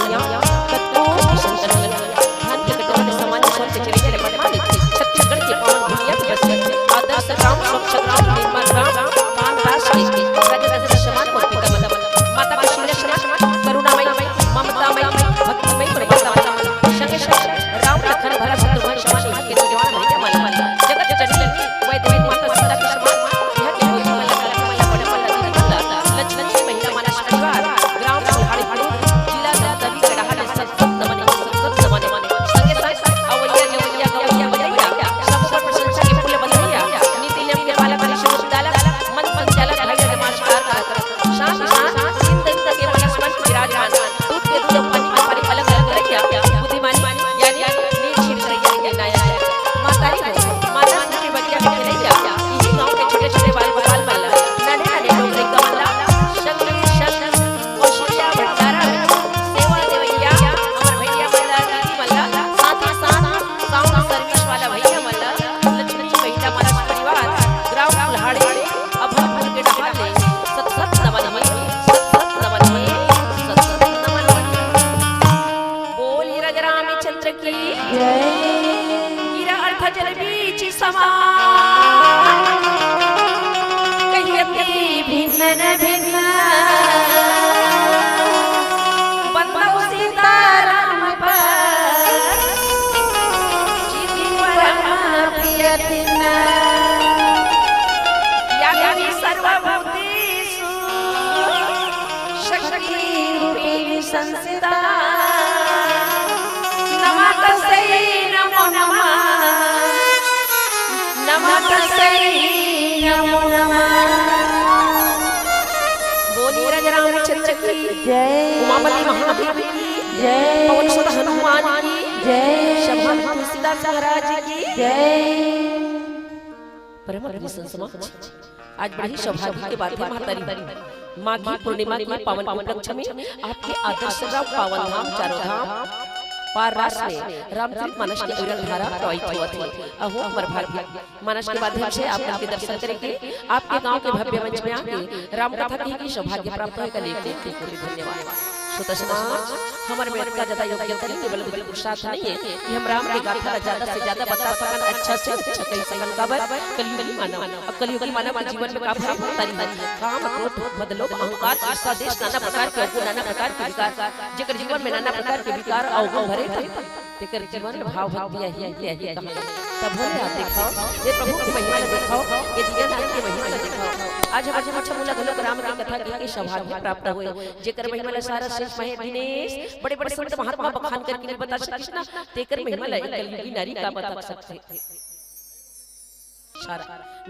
भैया कत्तो संतन धान के कटोरे समान सोच के चले चले प्रमाणित छत्तीसगढ़ के पावन भूमिया के बसे आदर्श ग्राम स्वच्छ ग्राम निर्मल ग्राम कान राज के राजा राजा समान मूर्ति का मतलब माता का शील करुणामय ममतामय भक्तिमय प्रभुता संग संग राम लखन भरत शत्रुघ्न समान के जवान भैया माला जगत जननी वैद्य माता सीता के समान यह के होती माला काला बड़े माला दी माला लक्ष्मण की महिला माला परिवार ग्राम सुहाड़ी जिला दबी कड़ाहा सब दमने संगे संग अवैया गवैया बजैया सब पर प्रशंसा के फूल बंधैया नीति नियम के पालन परिषद उद्यालय मन संचालक भैया नमस्कार शान सिंध के मनस्मन विराजमान दूध के दूध पानी में पानी अलग अलग रखिया बुद्धिमान यानी नीच छिड़ रही नाया मातारी माता के बगिया में खेलैया इसी गांव के छोटे छोटे बाल माला नाने लोग रे कमला शंख कौशल्या भंडारा सेवा देवैया अमर भैया माला दीदी माला साथ साउंड सर्विस वाला भैया माला लक्ष्मण जी महिला माला परिवार ग्राम कुल्हाड़ी अभरपुर के ढाले सत नमन बोली राजा रामचंद्र की जय गिरा अर्थ जल बीच समान कहियति भिन्न भिन्न बंदौ सीता राम पर जीति परम प्रिय तिन्न यानि सर्वभूतेषु शक्ति रूपिणी संस्थिता नमस्तै नमो नमः नमस्तै नमो नमः बोली राजा रामचंद्र की जय उमापति महादेव की जय पवन सुत हनुमान की जय शंभु तुलसीदास महाराज की जय परम समाज आज बड़ी सौभाग्य की बात है महातारी माघी पूर्णिमा की पावन उपलक्ष्य में आपके आदर्श ग्राम पावन धाम चारों धाम पार रास में रामचरितमानस की उड़न धारा प्रवाहित हुआ थी। अहो अमर भाग्य मानस के माध्यम से आप उनके दर्शन करेंगे आपके गांव के भव्य मंच में आके राम कथा की सौभाग्य प्राप्त होगा। देखते धन्यवाद श्रोता समाज हमारे मेहनत का ज्यादा योग्यता नहीं केवल पुरुषार्थ नहीं है कि हम राम की गाथा ज्यादा से ज्यादा बता सकन अच्छा से अच्छा कह सकन का कलियुगी मानव अब कलियुगी मानव के जीवन में काफी तारी काम क्रोध मद लोभ अहंकार ईर्ष्या देश नाना प्रकार के नाना प्रकार के विकार जेकर जीवन में नाना प्रकार के विकार अवगुण भरे तेकर जीवन में भाव भक्ति यही तब बोले आप दिखाओ ये प्रभु की महिमा दिखाओ ये दिया नाम की महिमा दिखाओ। आज हम अच्छा बोला घलोक राम की कथा के सौभाग्य प्राप्त हुए जेकर महिमा सारा शेष महे दिनेश बड़े बड़े संत महात्मा बखान करके बता सकते ना तेकर महिमा कलियुगी नारी का बता सकते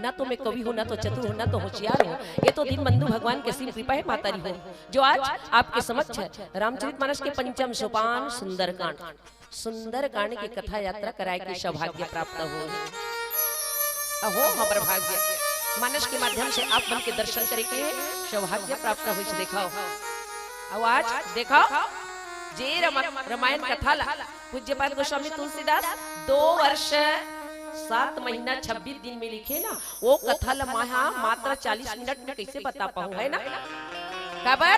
ना तो मैं कवि हूँ ना तो चतुर हूँ ना तो होशियार हूँ ये तो दीन बंधु भगवान की सिर्फ कृपा है मातारी हो जो आज आपके समक्ष है रामचरितमानस के पंचम सोपान सुंदरकांड की कथा यात्रा कराए के सौभाग्य प्राप्त हो। अहो हमारा भाग्य मानस के माध्यम से आप मन के दर्शन करके सौभाग्य प्राप्त हो देखाओ। अब आज देखाओ जे रामायण कथा पूज्यपाद गोस्वामी तुलसीदास 2 वर्ष 7 महीना 26 दिन में लिखे ना वो कथा लम्हा मात्र 40 मिनट में कैसे बता पाऊं है ना खबर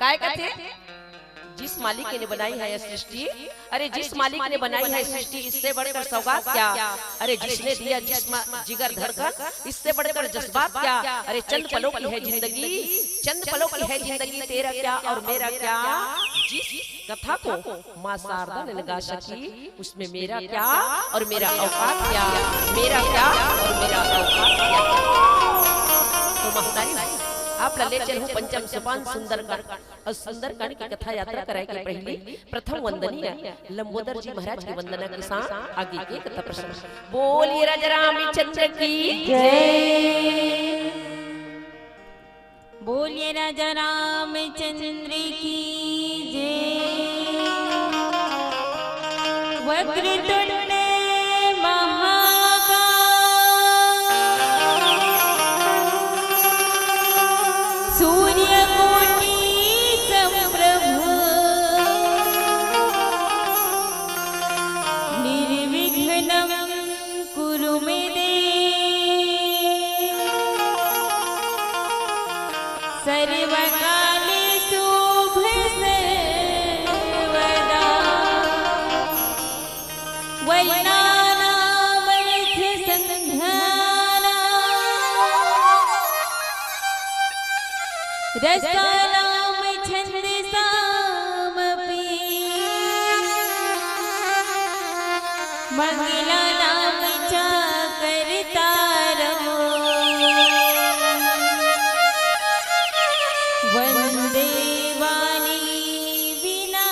काय कहते जिस मालिक ने बनाई है सृष्टि अरे जिस मालिक ने बनाई है सृष्टि इससे बड़े बड़े सौगात क्या अरे जिसने दिया जिगर धड़कन इससे बड़े बड़े जज्बात क्या अरे चंद पलों की है जिंदगी तेरा क्या और मेरा क्या जिस कथा को माँ शारदा ने लगा सकी उसमें मेरा क्या और मेरा औकात क्या मेरा क्या और मेरा औकात क्या। तो महतारी आप ले चलूं पंचम सोपान सुंदरकांड और सुंदरकांड की कथा यात्रा कराए के पहले प्रथम वंदनीय लंबोदर जी महाराज की वंदना के साथ आगे के कथा प्रसंग बोलिए राजा रामचंद्र की जय बोलिए राजा रामचंद्र की जय वक्रतुंड सर्वकाले शुभ सर्वदा रसानाम छंद सामपि मंगला नाम चा करता रहो वंदे वाणी विना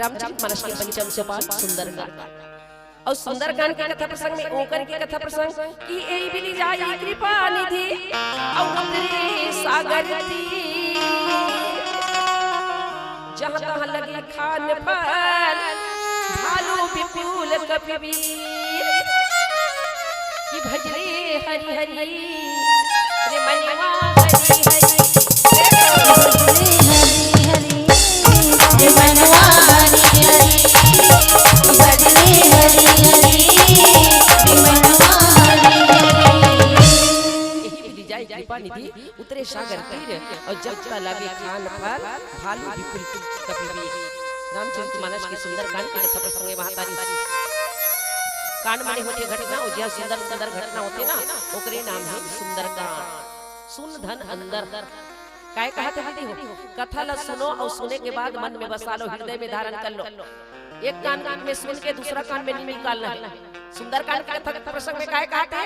रामचरितमानस के पंचम सोपान सुंदरकांड और सुंदरकांड के कथा प्रसंग में ओकर के कथा प्रसंग की एई बिनी जाई कृपा निधि और हमरे सागर ती जहां तहां लगी खान फल भालू विपुल कपिवीर की भजरे हरि हरि रे मनवा हरि कृपा निधि उतरे सागर तीर और जब का लगे खान पर भालू विपुल कपिवी। रामचरितमानस के सुंदर कांड के कथा प्रसंग महातारी कांड माने होते घटना और जहाँ सुंदर सुंदर घटना होते ना ओकरे नाम है सुंदर कांड। सुन धन अंदर काय कहा थे हो कथा ला सुनो और सुने के बाद मन में बसा लो, हृदय में धारण कर लो। एक कान में सुन के दूसरा कान में नहीं निकालना है। सुंदर कांड के कथा प्रसंग में काय कहा थे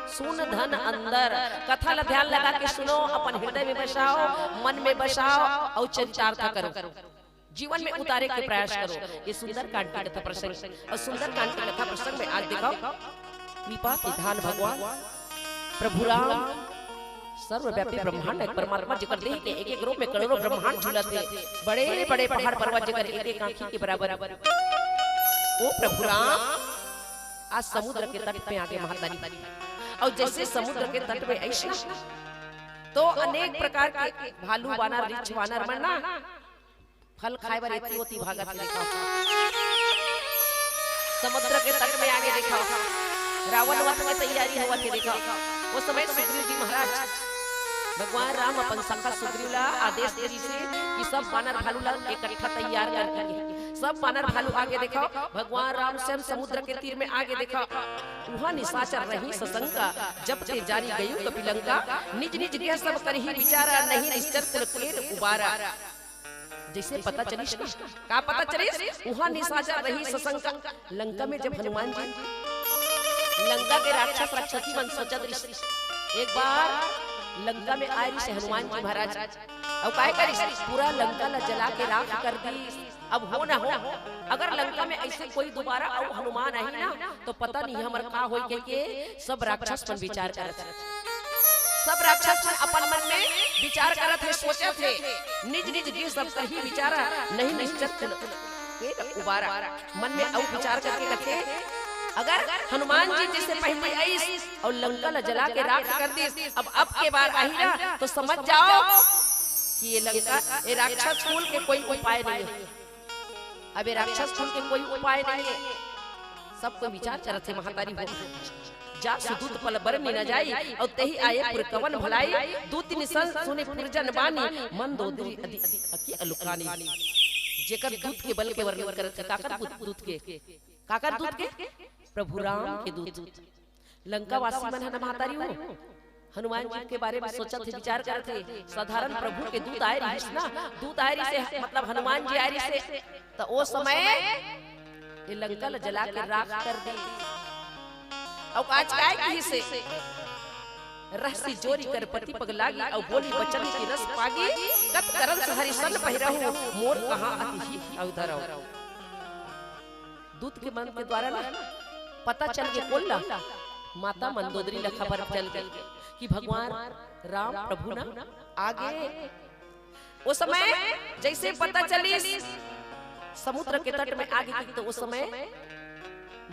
सुन धन अंदर। कथा ला ध्यान लगा के सुनो, अपन हृदय में बसाओ, मन में बसाओ और चरितार्थ करो, जीवन में उतारे के प्रयास करो। ये सुंदर कांड की कथा प्रसंग और सुंदर कांड की कथा प्रसंग में आज दिखाओ कृपा निधान भगवान प्रभु राम सर्वव्यापी ब्रह्मांड एक परमात्मा जिकर देह के एक एक रूप में करोड़ों ब्रह्मांड झूलते, बड़े बड़े पहाड़ पर्वत जिकर एक एक आंखी के बराबर। ओ प्रभु राम आज समुद्र के तट पे आगे महातारी और जैसे समुद्र के तट में ऐसा तो अनेक प्रकार के भालू वानर रिछ वानर मरना फल खाए बर एती होती भागत देखा। समुद्र के तट में आगे देखा रावण वध की तैयारी हुआ थे देखा। उस समय सुग्रीव जी महाराज भगवान राम अपन सखा सुग्रीव ला आदेश दे से कि सब वानर भालू ला इकट्ठा तैयार करके सब वानर भालू आगे देखा। भगवान राम स्वयं समुद्र के तीर में आगे देखा। वहाँ निशाचर रही सशंका जब ते जारी गई कपिलंका निज निज गृह सब करही विचारा नहीं निश्चर कुल उबारा। जैसे पता चली का पता चली वहाँ निशाचर रही सशंका। लंका में जब हनुमान जी लंका के राक्षस राक्षसी बन सोचत एक बार लंका में आए से हनुमान जी महाराज अब काय करी पूरा लंका ला जला के राख कर दी। अब हो ना हो अगर लंका में ऐसे कोई दोबारा और हनुमान आई ना तो पता नहीं हमर का होई के सब राक्षस पर विचार करत। सब राक्षस अपन मन में विचार करत है, सोचत है, निज निज गृह सब कही विचारा नहीं निश्चित के उबारा। मन में और विचार करके रखे अगर हनुमान जी जैसे पहले आई और लंका ला जला के राख कर दी अब के बार आई ना तो समझ जाओ कि ये लंका ये राक्षस कुल के कोई उपाय नहीं है। अब ये राक्षस कुल के कोई उपाय नहीं है। सबको विचार करत है महातारी हो जा सुदूत पल बरनी न जाई और तही आए पुर कवन भलाई दूत निसन सुने पुरजन बानी मन दोदरी अति अति अलुकानी। जेकर दूत के बल के वर्णन करत है काकर दूत के प्रभु राम के दूत लंका वासी मन है महातारी हो। हनुमान जी के बारे में सोचत थे विचार करते साधारण प्रभु के दूत आए रही ना दूत आए रही से मतलब हनुमान जी आए रही से तो वो समय ये लंका ला जला के राख कर दी। और आज काय की से रहसी जोरी कर पति पग लागी और बोली बचन की रस पागी कत करन हरि सन पहिरहु मोर कहां अति ही अवधरौ। दूत के मन के द्वारा ना पता चल के बोलला माता मंदोदरी ला खबर चल गई कि भगवान राम प्रभु ना आगे। उस समय जैसे पता चली समुद्र के तट में आगे की तो उस समय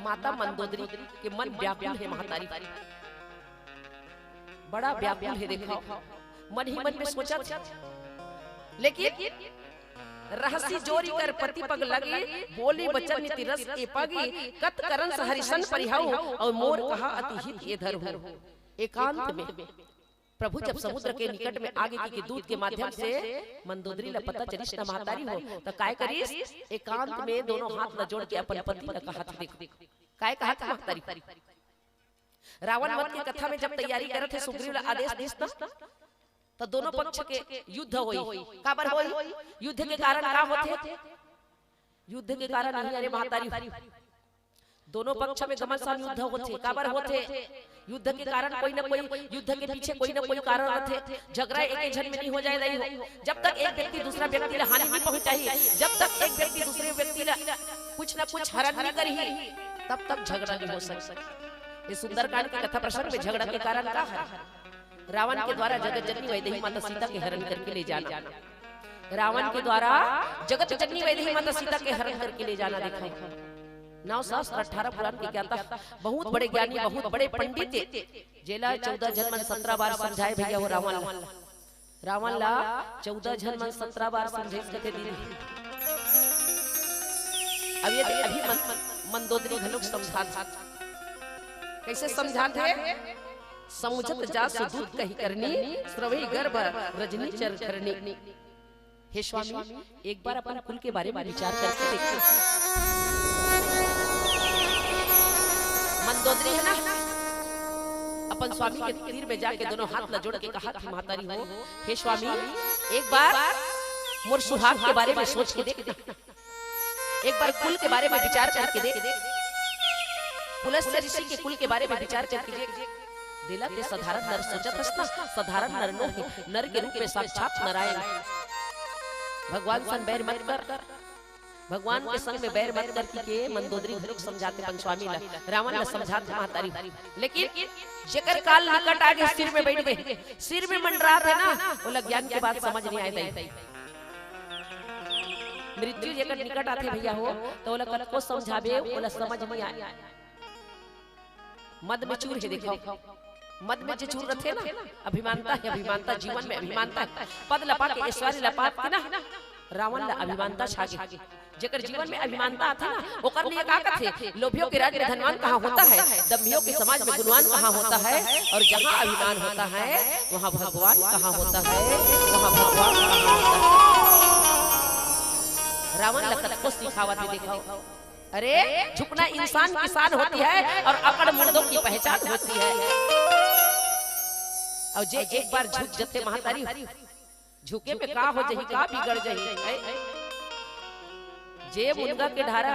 माता मंदोदरी के मन व्याकुल है महातारी बड़ा व्याकुल है। देखो मन ही मन में सोचा लेकिन रहसी जोरी कर पति पग लगे बोली बचन नीति रस ए पगी कत करन हरिशन परिहाउ और मोर कहा अति हित ये धर हो। एकांत में प्रभु जब समुद्र के निकट में आगे की दूत के माध्यम से मंदोदरी ला पता चली ना महातारी हो तो काय करिस एकांत में दोनों हाथ ला जोड़ के अपन पति ला कहा था देखो काय कहा था महातारी। रावण वध की कथा में जब तैयारी करत थे सुग्रीव ला आदेश दिस ना तो दोनों पक्ष के युद्ध होई काबर होई युद्ध के कारण का होते युद्ध के कारण नहीं अरे महातारी दोनों पक्ष में घमासान युद्ध होते काबर होते युद्ध के कारण कोई ना कोई युद्ध के पीछे कोई ना कोई कारण रहते। झगड़ा एक जन में नहीं हो जाए नहीं हो जब तक एक व्यक्ति दूसरा व्यक्ति ला हानि नहीं पहुंचाई जब तक एक व्यक्ति दूसरे व्यक्ति ला कुछ ना कुछ हरण नहीं करी तब तक झगड़ा नहीं हो सकता। ये सुंदरकांड की कथा प्रसंग में झगड़ा के कारण का है रावण के द्वारा जगत जननी वैदेही माता सीता के हरण करके ले जाना। रावण के द्वारा जगत जननी वैदेही माता सीता के हरण करके ले जाना देखा 9 शास्त्र 18 पुराण के ज्ञाता बहुत बड़े ज्ञानी बहुत बड़े पंडित जेला 14 जन्म 17 बार समझाए भैया वो रावण रावण ला 14 जन मन 17 बार समझे कथे दीदी। अब ये अभी मंदोदरी घनुक समझा था, कैसे समझा थे? समुझत जासु दूत कही करनी, श्रवई गर्भ रजनी चर करनी। हे स्वामी, एक बार अपन कुल के बारे में विचार करके देखो। मंदोदरी है ना, अपन स्वामी के तीर में जाके दोनों हाथ ल जोड़ के कहा कि महतारी हो, हे स्वामी, एक बार मोर सुहाग के बारे में सोच के देख, एक बार कुल के बारे में विचार करके देख, पुलस्त्य ऋषि के कुल के बारे में विचार करके देख। दिला के साधारण नर सोचत हसना, साधारण नर नो, नर के रूप में साक्षात नारायण। भगवान संग बैर मत कर, भगवान के संग में बैर मत कर के मंदोदरी घनुक समझाते अपन स्वामी ला, रावण ला समझाते महतारी। लेकिन जेकर काल निकट आगे सिर में बैठ गए, सिर में मंडरा है ना, वो ज्ञान के बात समझ नहीं आए। मृत्यु जेकर निकट आते भैया हो तो वो कल को समझावे, वो समझ नहीं आए। मद में चूर है, देखो मद में जो चूर रखे ना, अभिमानता है, अभिमानता जीवन में अभिमानता है। पद लपा के ऐश्वर्य लपा के ना रावण ला अभिमानता छागे। जेकर जीवन में अभिमानता आता ना, ओकर लिए का कहथे, लोभियों के राज्य में धनवान कहाँ होता है, दम्भियों के समाज में गुणवान कहाँ होता है, और जहाँ अभिमान होता है वहाँ भगवान कहाँ होता है, वहाँ भगवान कहाँ होता है। रावण ला को सिखावा थे, देखो अरे झुकना इंसान की शान होती है और अकड़ मुर्दों की पहचान होती है। और जे एक बार झुक जते महतारी, झुके पे का हो जही, का बिगड़ जही। जे मुनगा के ढारा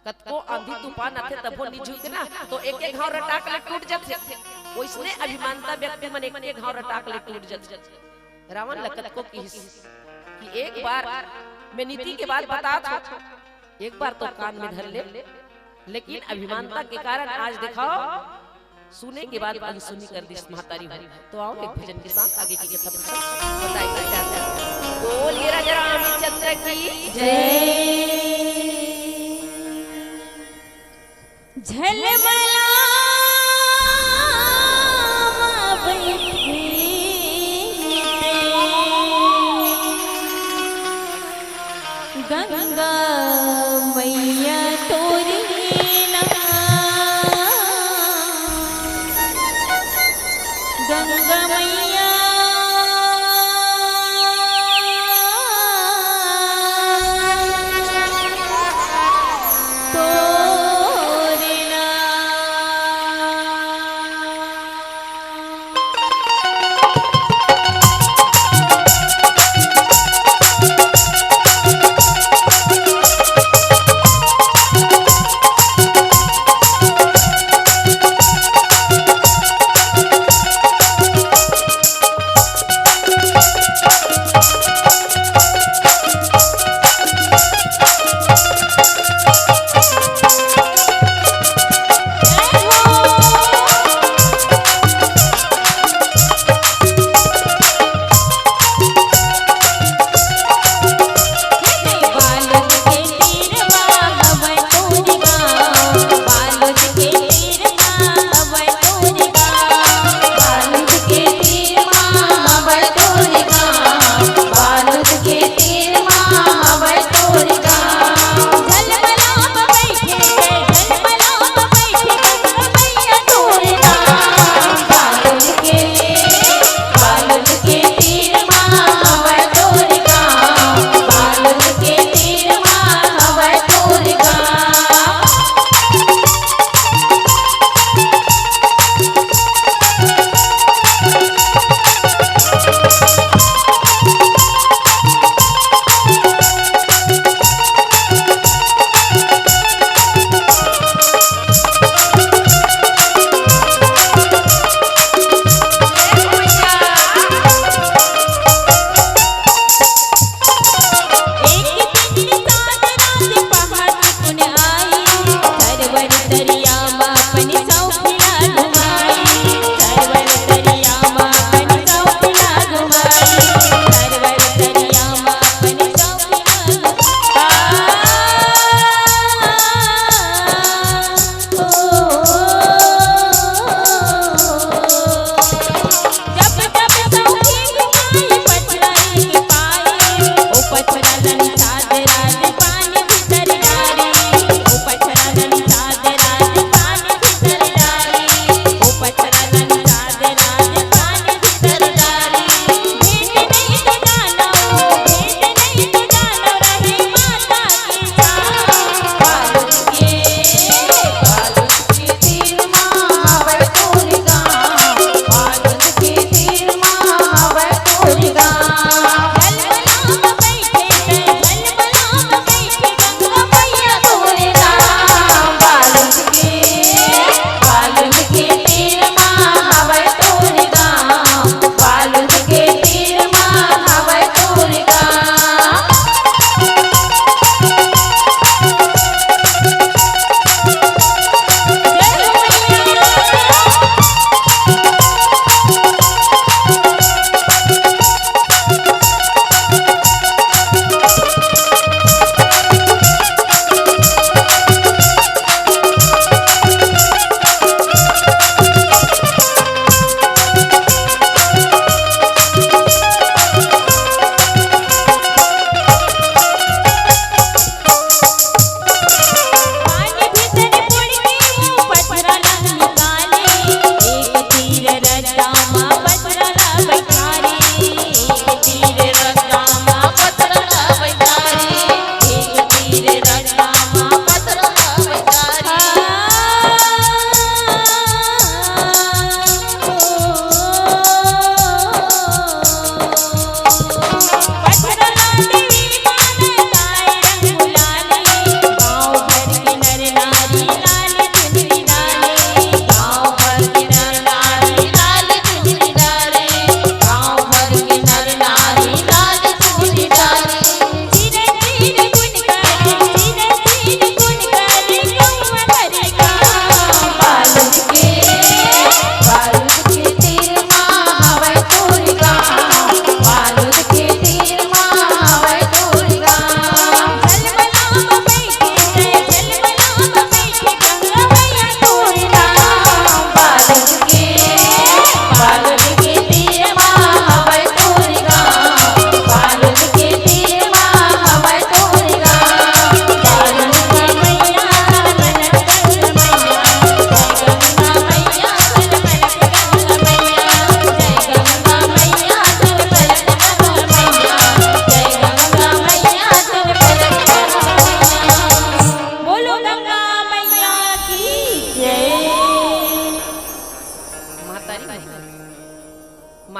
कतको आंधी तूफान आते तबो नहीं झुके ना, तो एक एक घाव रटाक ले टूट जाते। वैसने अभिमानता व्यक्ति मन एक एक घाव रटाक ले टूट जाते। रावण लकत को कि एक बार मैं नीति के बाद बता था, एक बार तो कान में धर ले, लेकिन अभिमानता के कारण आज दिखाओ सुने के बाद अनसुनी कर दी महतारी हो। तो आओ एक भजन के साथ आगे की कथा बताएगा क्या क्या। बोलिए राजा रामचंद्र की जय। झलमला गंगा मैया तोरी गंगा मैया तोरना।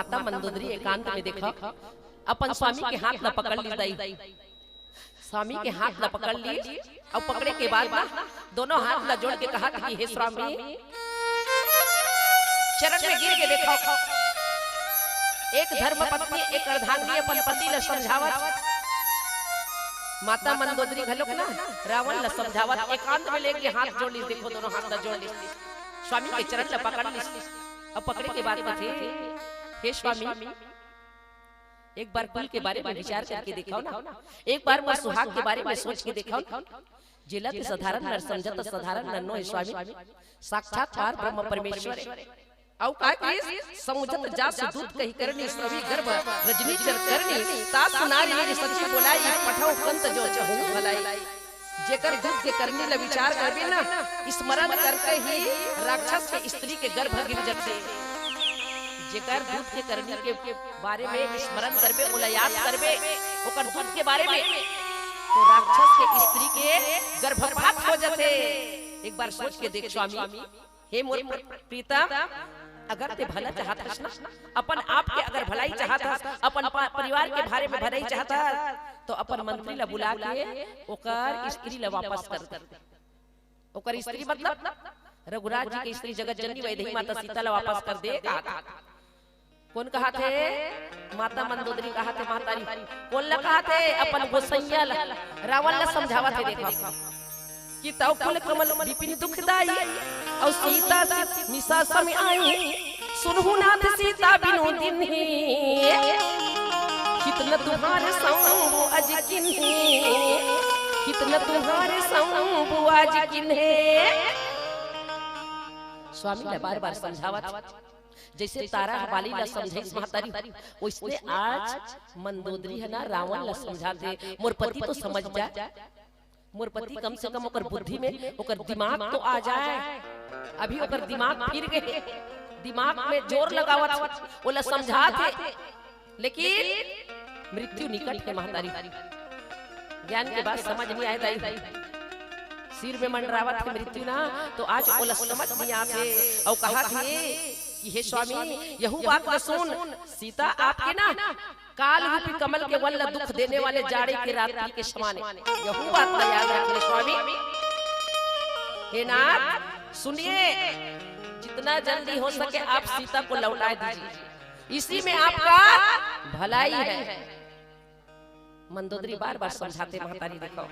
माता मंदोदरी एकांत में देखा अपन स्वामी के हाथ न पकड़ ली दाई, स्वामी के हाथ न पकड़ ली और पकड़े के बाद ना दोनों हाथ न जोड़ के कहा कि हे स्वामी, चरण में गिर के देखो एक धर्म पत्नी एक अर्धांगिनी अपन पति ल समझावत, माता मंदोदरी घलोक ना रावण ल समझावत, एकांत में लेके हाथ जोड़ ली, देखो दोनों हाथ न जोड़ ली, स्वामी के चरण ल पकड़ ली और पकड़े के बाद थे हे स्वामी, एक बार कुल के बारे में विचार करके दिखाओ ना, एक बार मैं सुहाग के बारे में सोच के दिखाओ, जिला के साधारण नर समझत साधारण नर नो है स्वामी, साक्षात पार ब्रह्म परमेश्वर औ काय के समुझत जास दूत कही करनी सभी गर्भ रजनी चर करनी तास नारी मेरी सच्ची बोलाई पठाओ कंत जो चहु भलाई, जेकर दूत के करनी ल विचार करबे ना स्मरण करते ही राक्षस के स्त्री के गर्भ गिर जते, जेकर दूत के करनी के बारे में स्मरण करबे ओला याद करबे ओकर दूत के बारे में तो राक्षस के स्त्री के गर्भपात हो जाते। एक बार सोच के देख स्वामी, हे मोर प्रीतम, अगर ते भला चाहत ना अपन आप के अगर भलाई चाहत अपन परिवार के बारे में भलाई चाहत तो अपन मंत्री ला बुला के ओकर स्त्री ला वापस कर दे, ओकर स्त्री मतलब रघुराज जी की स्त्री जगत जननी वैदेही माता सीता ला वापस कर दे। कौन कहा थे? माता मंदोदरी कहा थे मातारी, कौन ला कहा थे? अपन गोसैया ला रावण ला समझावा थे, देखा कि तौ कुल कमल विपिन दुखदाई और सीता निशा समय आई सुनहु नाथ सीता बिनु दिन्ही कितना तुम्हारे संग आज किन्हे, कितना तुम्हारे संग आज किन्हे। स्वामी ने बार बार समझावत, जैसे तारा वाली ला समझाई महातारी वैसे आज मंदोदरी है ना रावण ला समझाते, मोर पति तो समझ जाए, मोर पति कम से कम ओकर बुद्धि में ओकर दिमाग तो आ जाए, अभी ओकर दिमाग फिर गए, दिमाग में जोर लगावत ओला समझाते, लेकिन मृत्यु निकट है महातारी, ज्ञान के बाद समझ नहीं आए दाई, सिर में मंडरावत है मृत्यु ना, तो आज ओला समझ नहीं आते और कहा थे कि हे स्वामी यहू बात न सुन, सीता आपके ना काल रूपी कमल के वल्ल दुख देने वाले जाड़े के रात्रि के समान है, यहू बात न याद रखिए स्वामी। हे नाथ सुनिए, जितना जल्दी हो सके आप सीता को लौटा दीजिए, इसी में आपका भलाई है। मंदोदरी बार बार समझाते महातारी, देखो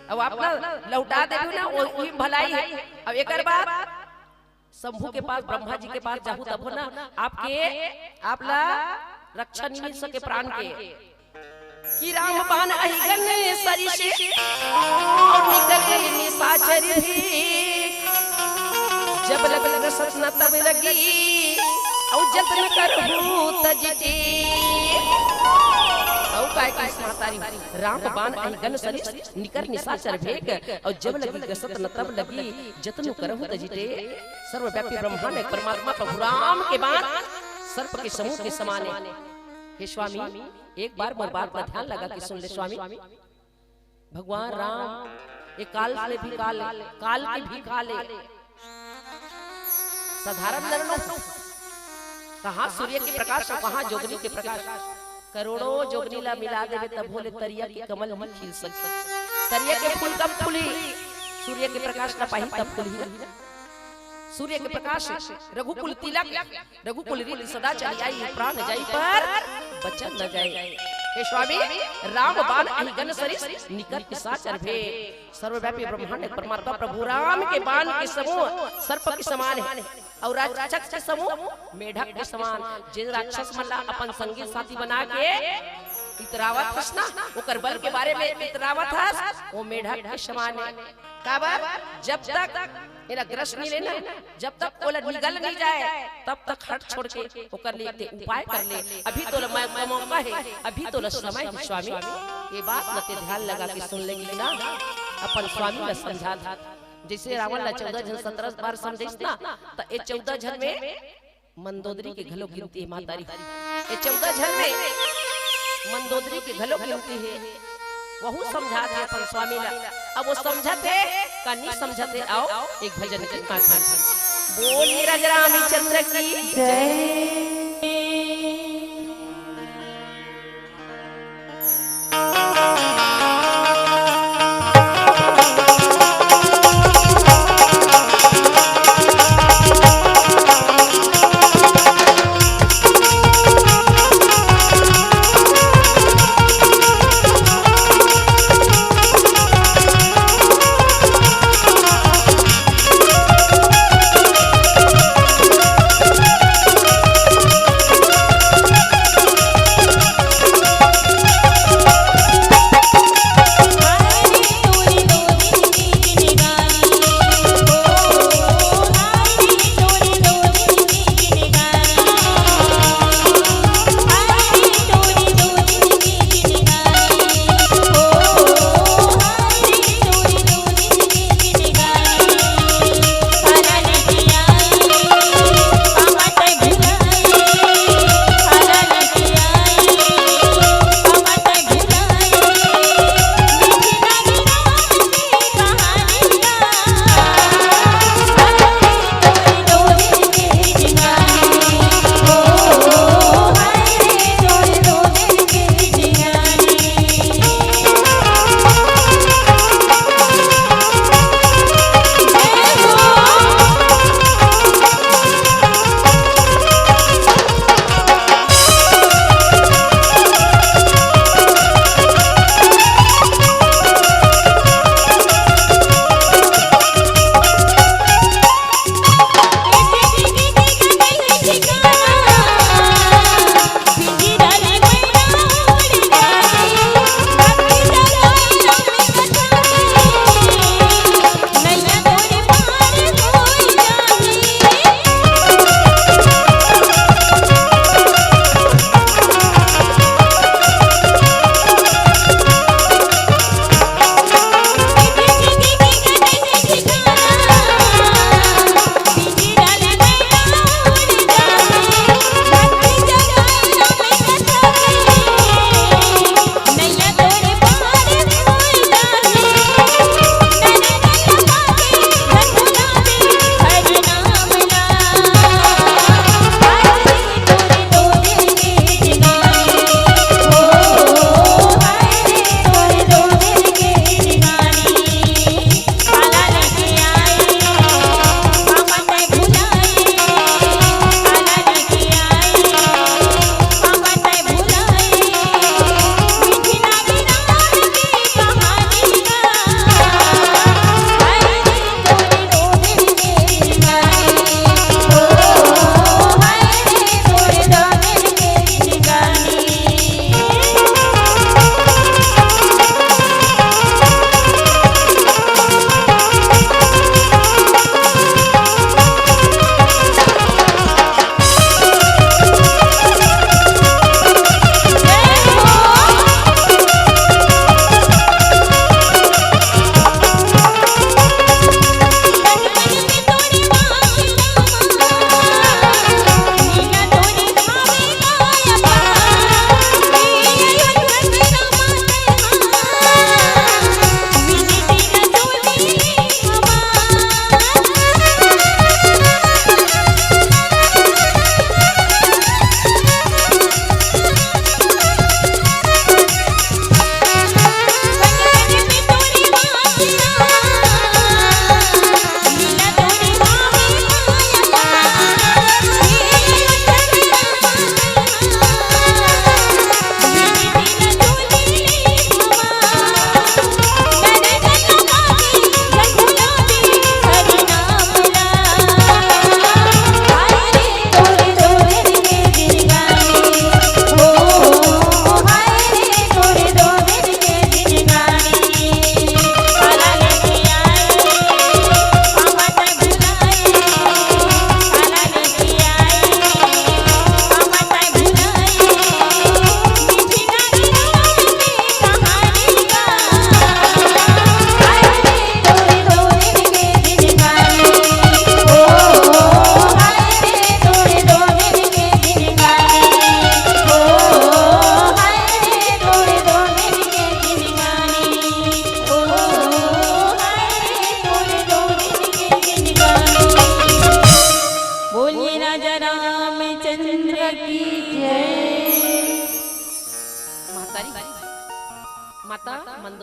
अब आप लौटा देबू ना वही भलाई है। अब एक बात शंभू के पास ब्रह्मा जी के पास जाहू तब ना आपला रक्षा नहीं मिल सके प्राण के, कि राम बाण अहिगन सरिषे और निकले निशाचर भी, जब लग सचना तब लगी और जतन करहु तजते। औ काय की मातारी राम बाण अहिगन सरिष निकर निशाचर भेग और जब लगी गसत न तब लगी जतन करहु तजते। सर्वव्यापी ब्रह्मांड परमात्मा प्रभु राम के बाद सर्प के समूह के समान है। हे स्वामी एक बार मोर बात पर ध्यान लगा के सुन ले स्वामी, भगवान राम एक काल से भी काल के भी काले, साधारण नर कहाँ सूर्य के प्रकाश और कहाँ जोगनी के प्रकाश, करोड़ों जोगनी ला मिला देवे तब बोले तरिया की कमल हम खिल सकते, तरिया के फूल कब फूली, सूर्य के प्रकाश न पाही तब फूली, सूर्य के प्रकाश रघुकुल तिलक रघुकुल रीति सदा चली आई, प्राण जाई पर बचन न जाए। हे स्वामी राम बाण अहिगन सरिष निकर निशाचर भेग, सर्वव्यापी ब्रह्मांड परमात्मा प्रभु राम के बाण के समूह सर्प के समान है और राक्षस के समूह मेढक के समान। जे राक्षस मल्ला अपन संगी साथी बना के इतरावत हस ना, ओकर बल के बारे में इतरावत हस, वो मेढक के समान है। काबर जब तक एरा ग्रस्त नहीं लेना, जब तक ओला निगल नहीं जाए तब तक हट छोड़ के ओकर लिए उपाय कर ले। अभी तो मौका है, अभी तो समय है स्वामी, ये बात न ते ध्यान लगा के सुन लेगी ना, अपन स्वामी ने समझा था। जैसे रावण ला 14 जन 17 बार समझिस ना, तो ये 14 जन में मंदोदरी के घलो गिनती है मातारी, ये 14 जन में मंदोदरी के घलो गिनती है, वहू समझाते अपन स्वामी ला। अब वो समझते का नहीं समझते, आओ एक भजन के माध्यम से बोली राजा रामचंद्र की जय।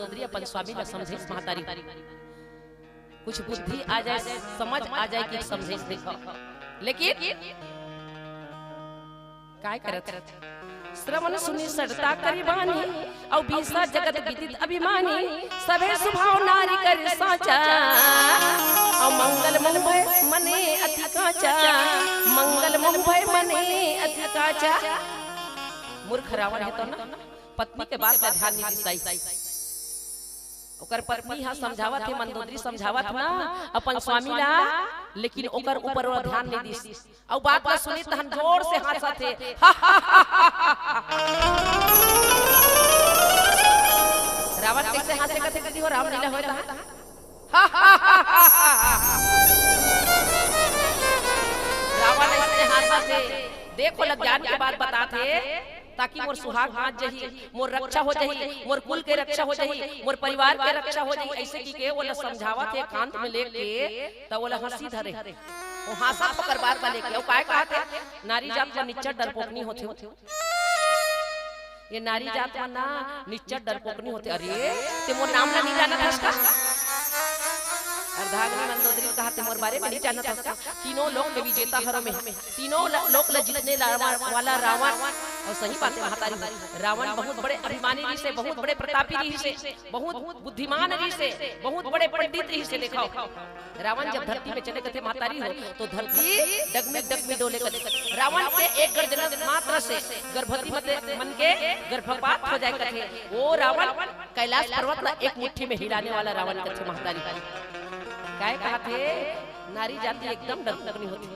मंदोदरी अपन स्वामी का समझे महतारी कुछ बुद्धि आ जाए, समझ आ जाए कि समझे देखो, लेकिन काय करत श्रवण सुनी सड़ता करीबानी और बीसा जगत विदित अभिमानी सभे स्वभाव नारी कर साचा और मंगल मुंबई मने अति काचा, मंगल मुंबई मने अति काचा। मूर्ख रावण है तो ना पत्नी के बात का ध्यान नहीं दिसाई, ओकर पत्नी यहाँ समझावत है, मंदोदरी समझावत ना अपन स्वामी ला, लेकिन ओकर ऊपर वो ध्यान नहीं दिस और बात ला सुनी तो हम जोर से हंसत थे। रावण कैसे हंसे कथे कथी हो राम लीला होता है। रावण ऐसे हंसत थे, देखो लग ज्ञान के बात बताते ताकि मोर सुहाग हाथ जही, मोर रक्षा हो जही, मोर कुल के रक्षा हो जही, मोर परिवार के रक्षा हो जही, ऐसे की के वो समझावा थे कांत में लेके तो वो हंसी धरे वो हासा पकड़ बार का लेके। वो काय कहा थे नारी जात का निच्चर डरपोकनी होते, ये नारी जात का ना निच्चर डरपोकनी होते। अरे ते मोर नाम ना नहीं जाना था इसका, अर्धांगिनी मंदोदरी कहा ते मोर बारे में नहीं जाना था इसका। तीनों लोक के विजेता हरों में, तीनों लोक ल जितने वाला रावण, और सही बात है महतारी, रावण बहुत बड़े अभिमानी री से, बहुत बड़े प्रतापी री से, बहुत बुद्धिमान री से, बहुत बड़े पंडित री से। देखो रावण जब धरती में चले गए महतारी हो तो धरती डगमे डोले गए। रावण के एक गर्जन मात्र से गर्भवती मन के गर्भपात हो जाए कथे, वो रावण कैलाश पर्वत ला एक मुट्ठी में हिलाने वाला रावण कथे महतारी। काय कहा थे नारी जाति एकदम डरपोकनी होती।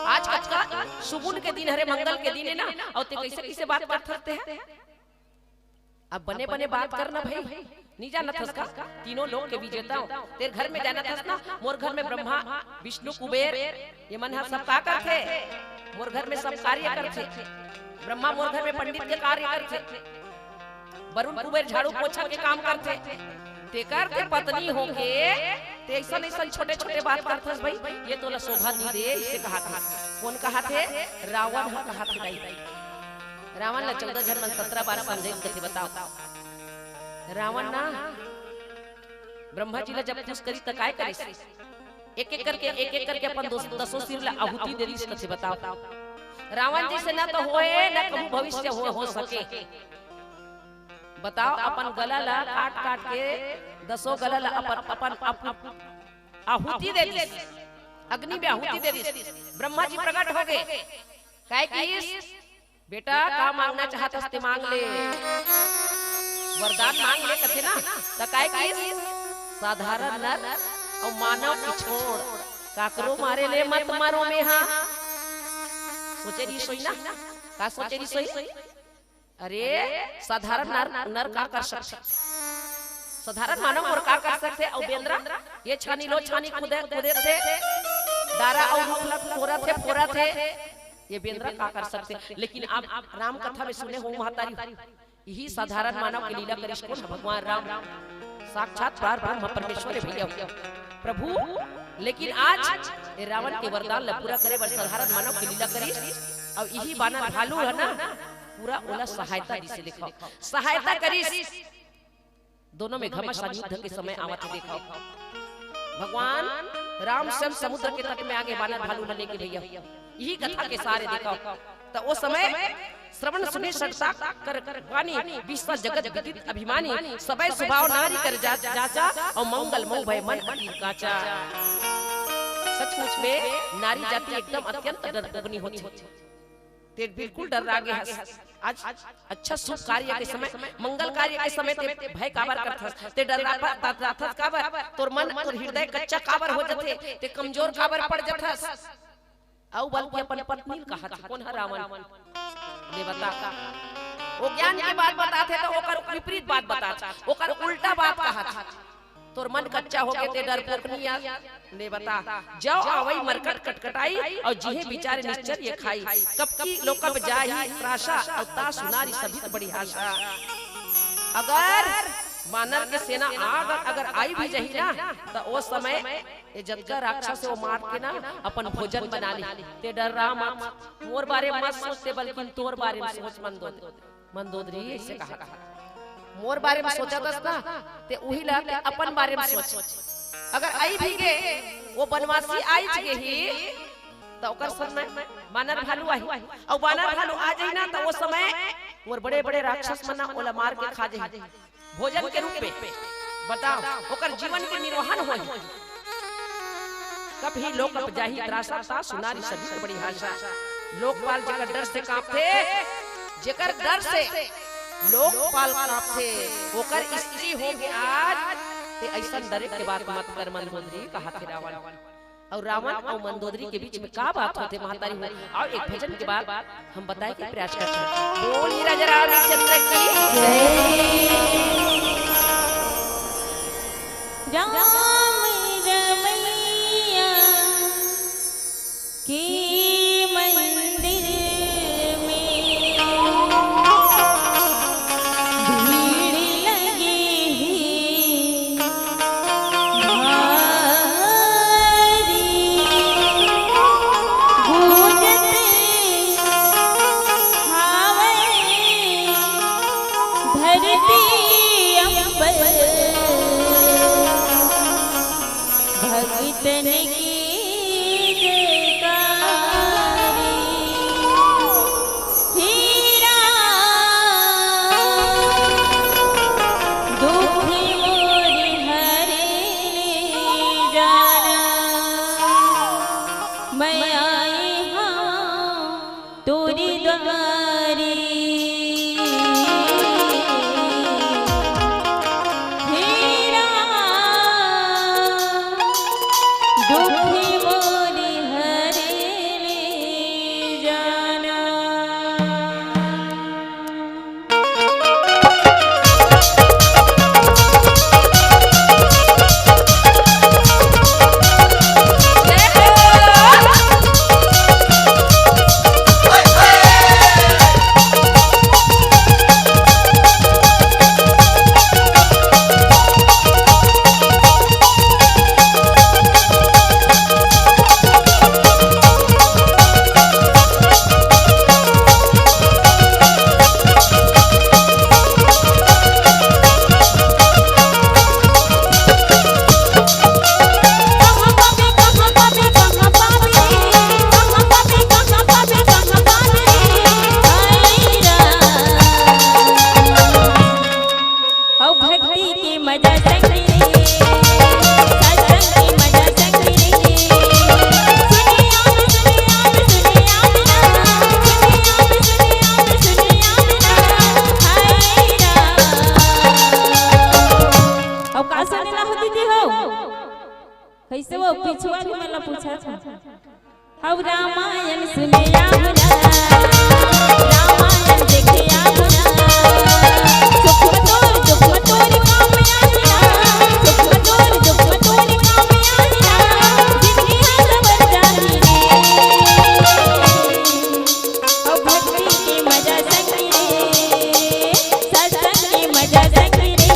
आज का सुगुन के दिन हरे मंगल के दिन है ना, और ते कैसे कैसे बात करते हैं। अब बने बने बात करना भाई, नहीं जाना था उसका। तीनों लोग के विजेता तेरे घर में जाना था ना, मोर घर में ब्रह्मा विष्णु कुबेर ये मन सब का करते, मोर घर में सब कार्य करते। ब्रह्मा मोर घर में पंडित के कार्य करते, वरुण कुबेर झाड़ू पोछा के काम करते, ते करते पत्नी होके ते ऐसा ऐसा छोटे छोटे बात करते भाई, ये तो शोभा नहीं दे। इसे कहा था, कौन कहा थे? रावण कहा थे भाई। रावण ला 14 जन्म 17 बार समझे थे। बताओ रावण ना ब्रह्मा जी ला जब पूछ करी त काय करे, एक एक करके अपन 10 सिर ला आहुति दे दी थे। बताओ रावण जी से ना तो होए ना कभी भविष्य हो सके। बताओ अपन गला ला काट काट के 10 गला ला अपन आहुति दे दी, अग्नि में आहुति दे दी। ब्रह्मा जी प्रकट हो गए, काय की बेटा का मांगना चाहता है मांग ले, वरदान मांग ले कथे ना। तो काय की साधारण नर और मानव की छोड़ काकरो मारे ले मत मारो में। हाँ सोचे रही सोई ना, का सोचे रही सोई? अरे साधारण नर का कर सकते, साधारण मानव और का कर सकते। और बेंद्रा ये छानी लो छानी खुदे थे, दारा और फोरा थे, ये बेंद्रा का कर सकते। लेकिन आप राम कथा में सुने हो महतारी, यही साधारण मानव की लीला करिश कौन? भगवान राम साक्षात ब्रह्म परमेश्वर भैया प्रभु। लेकिन आज रावण के वरदान ला पूरा करे बर साधारण मानव की लीला करिश, और यही बानर भालू है ना पूरा ओला सहायता जिसे देखो, सहायता करिस। दोनों में घमासान युद्ध के समय आवत देखो, भगवान राम स्वयं समुद्र के तट में आगे बानर भालू न लेके भैया, यही कथा के सारे देखो। तो वो समय श्रवण सुने सड़ता कर वाणी विश्व जगत विदित अभिमानी सबे स्वभाव नारी कर जाचा और मंगल मोह भय मन अति काचा। सचमुच में नारी जाति एकदम अत्यंत डरपोकनी होती, ते बिल्कुल डर लागे। आज अच्छा शुभ कार्य के समय, मंगल कार्य के समय ते भय काबर करथस, ते डर राथस काबर, तोर मन तोर हृदय कच्चा काबर हो जथे, ते कमजोर काबर पड़ जथस। औ बल्कि अपन पत्नी कहा था कौन है? रावण ले बता। वो ज्ञान की बात बताते तो ओकर विपरीत बात बताता, ओकर उल्टा बात कहा था। तोर मन कच्चा हो गए ते डरपोकनी ले बता। जाओ आवई मरकट कटकटाई और जिहे बिचारे निश्चर ये खाई, कब की लोकब जाही त्रासा और ता सुनारी सभी बड़ी आशा। अगर मानर के सेना अगर आई भी जही ना तो वो समय ये जगह राक्षस वो मार के ना अपन भोजन बना ली। ते डर रहा मत, मोर बारे मत सोचते बल्कि तोर बारे में सोच मंदोदरी। ऐसे कहा मोर बारे में सोचा दस ना ते उही ला के अपन बारे में सोच। अगर आई भी गे वो बनवासी आई गे ही तो ओकर समय बानर भालू आई और बानर भालू आ जाई ना तो वो समय मोर बड़े-बड़े राक्षस मना ओला मार के खा जाई भोजन के रूप में। बताओ ओकर जीवन के निर्वहन होई। कभी लोक अप जाही त्रासता सुनारी सभी बड़ी भाषा। लोकपाल जेकर डर से कांपते, जेकर डर से लोकपाल कांपते, ओकर स्त्री हो के आज ते ऐसा डरे के बात मत कर मंदोदरी कहा थे रावण। और रावण और मंदोदरी के बीच में का बात होते महतारी हुई। और एक भजन के बाद हम बताए के प्रयास करते हैं। बोल राजा रामचंद्र की राम रमैया के मंदिर में भीड़ लगी है भारी, गूंजत हावे धरती अंबर, भगतन की जयकारी। हीरा दुख मोर हरे जाना, मैं आई हाँ तोरी द्वारी। दुखी मोरी हरे जाना। कैसे वो पिछुआ भी मला पूछा था। हम रामायण सुने आहुना, रामायण देखे आहुना, सुख मटोर काम आहिना, सुख मटोर काम आहिना, जिंदगी है सबर जानी रे। और भक्ति की मजा संगी रे, सत्संग की मजा संगी रे।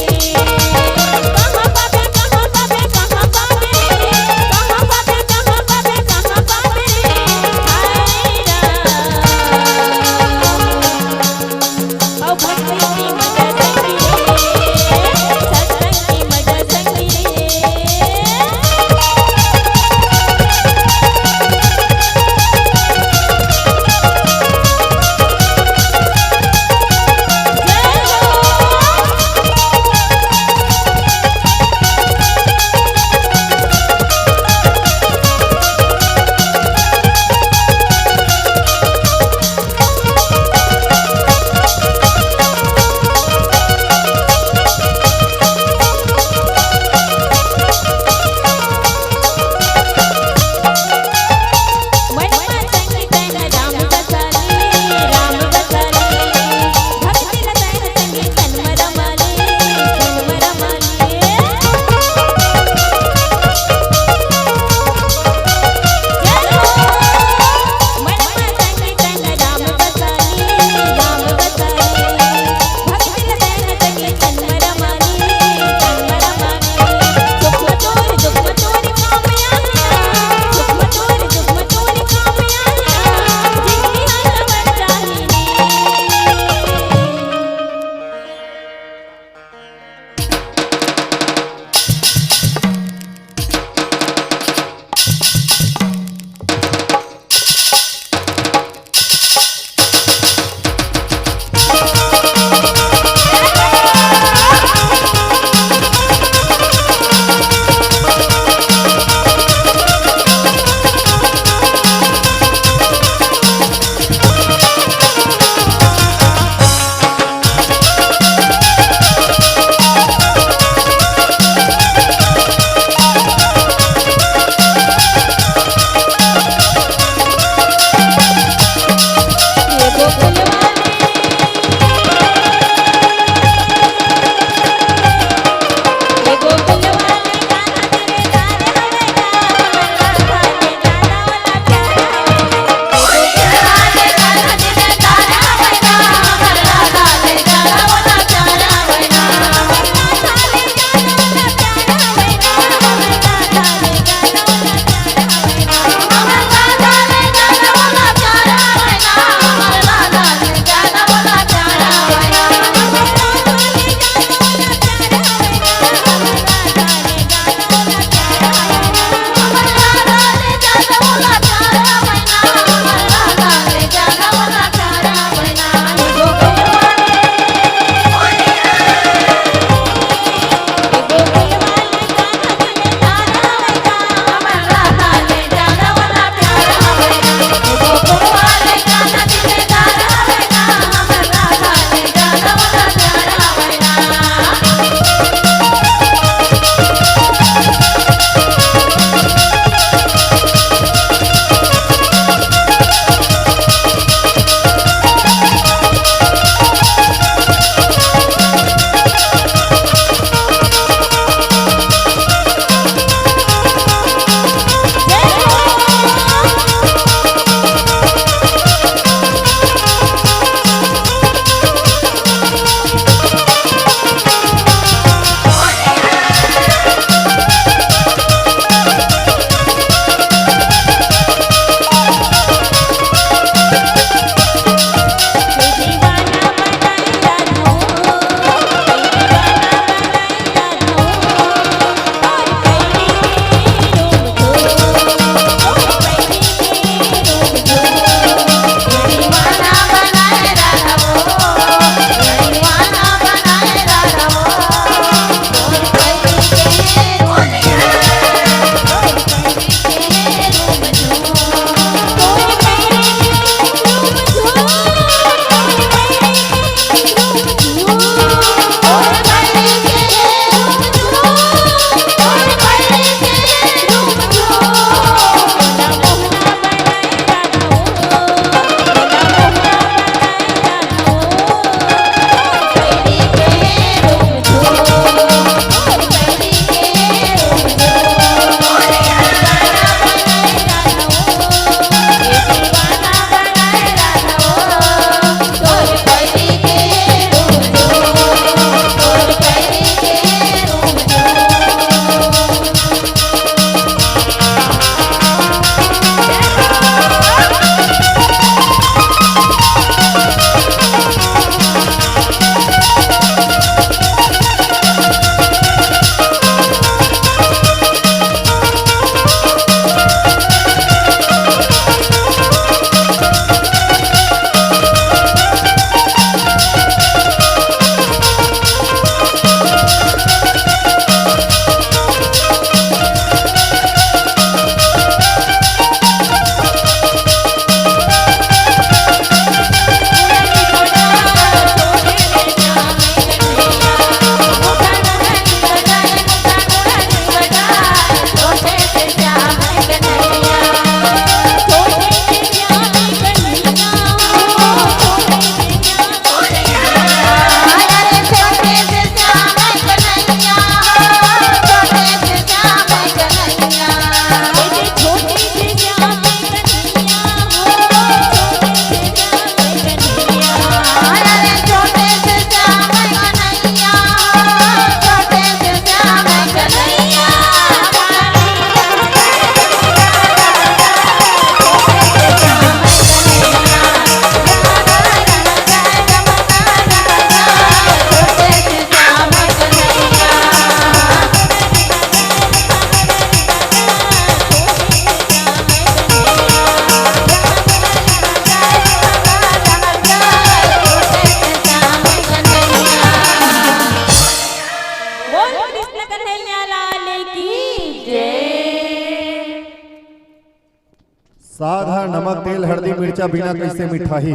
साधा नमक तेल हल्दी मिर्चा बिना कैसे मिठाई।